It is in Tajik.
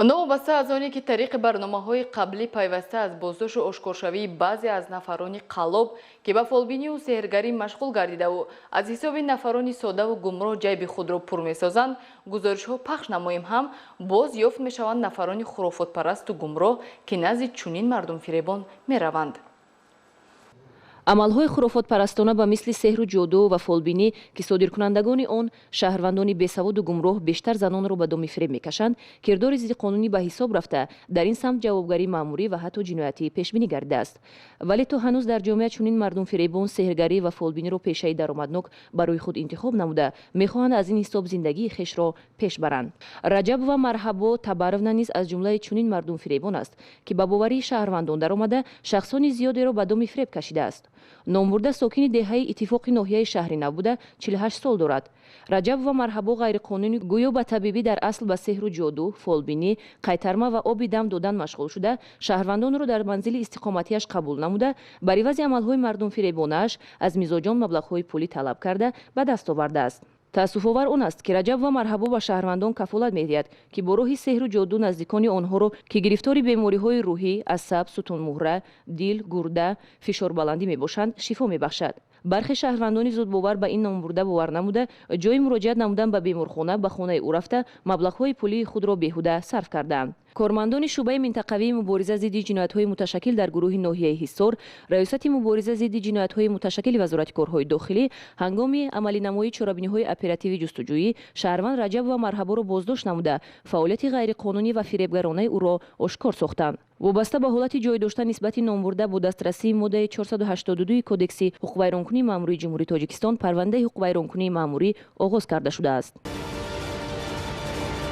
новобаста аз оне ки тариқи барномаҳои қаблӣ пайваста аз боздошт ва ошкоршавии баъзе аз нафарони қалоб ки ба фолбинию сеҳргарӣ машғул гардидаву аз ҳисоби нафарони содаву гумроҳ ҷайби худро пур месозанд, гузоришҳо пахш намоем ҳам боз ёфт мешаванд нафарони хурофотпарасту гумроҳ ки назди чунин мардумфиребон мераванд. амалҳои хурофотпарастона ба мисли сеҳру ҷоду ва фолбинӣ ки содиркунандагони он шаҳрвандони бесаводу гумроҳ бештар занонро ба доми фиреб мекашанд, кирдори зиддиқонунӣ ба ҳисоб рафта дар ин самт ҷавобгарӣ маъмурӣ ва ҳатто ҷиноятӣ пешбинӣ гардидааст. Вале то ҳанӯз дар ҷомеа чунин мардумфиребон сеҳргарӣ ва фолбиниро пешаи даромаднок барои худ интихоб намуда мехоҳанд аз ин ҳисоб зиндагии хешро пеш баранд. Раҷабова Марҳабо Табаровна низ аз ҷумлаи чунин мардумфиребон аст ки ба боварии шаҳрвандон даромада шахсони зиёдеро ба доми фиреб кашидааст. Номбурда сокини деҳаи Иттифоқи ноҳияи шаҳри Навбуда 48 сол дорад. Раҷабова Марҳабо ғайриқонунӣ гӯё ба табибӣ дар асл ба сеҳру ҷоду, фолбинӣ, қайтарма ва оби дам додан машғул шуда, шаҳрвандонро дар манзили истиқоматиаш қабул намуда, бар ивази амалҳои мардумфиребонааш аз мизоҷон маблағҳои пулӣ талаб карда ба даст овардааст. таассуфовар он аст ки Раҷабова Марҳабо ба шаҳрвандон кафолат медиҳад ки бо роҳи сеҳру ҷоду наздикони онҳоро ки гирифтори бемориҳои рӯҳӣ, асаб, сутунмуҳра, дил, гурда, фишорбаландӣ мебошанд, шифо мебахшад. бархе шаҳрвандони зудбовар ба ин номбурда бовар намуда, ҷои муроҷиат намудан ба беморхона ба хонаи ӯ рафта маблағҳои пулии худро беҳуда сарф карданд. кормандони шӯъбаи минтақавии мубориза зидди ҷиноятҳои муташаккил дар гурӯҳи ноҳияи Ҳиссор, раёсати мубориза зидди ҷиноятҳои муташаккили вазорати корҳои дохилӣ ҳангоми амалинамоии чорабиниҳои оперативи ҷустуҷӯӣ шаҳрванд Раҷабова Марҳаборо боздошт намуда, фаъолияти ғайриқонунӣ ва фиребгаронаи ӯро ошкор сохтанд. вобаста ба ҳолати ҷой дошта нисбати номбурда бо дастрасии моддаи 482 кодекси ҳуқуқвайронкунии маъмурии ҷумҳурии Тоҷикистон парвандаи ҳуқуқвайронкунии маъмурӣ оғоз карда шудааст.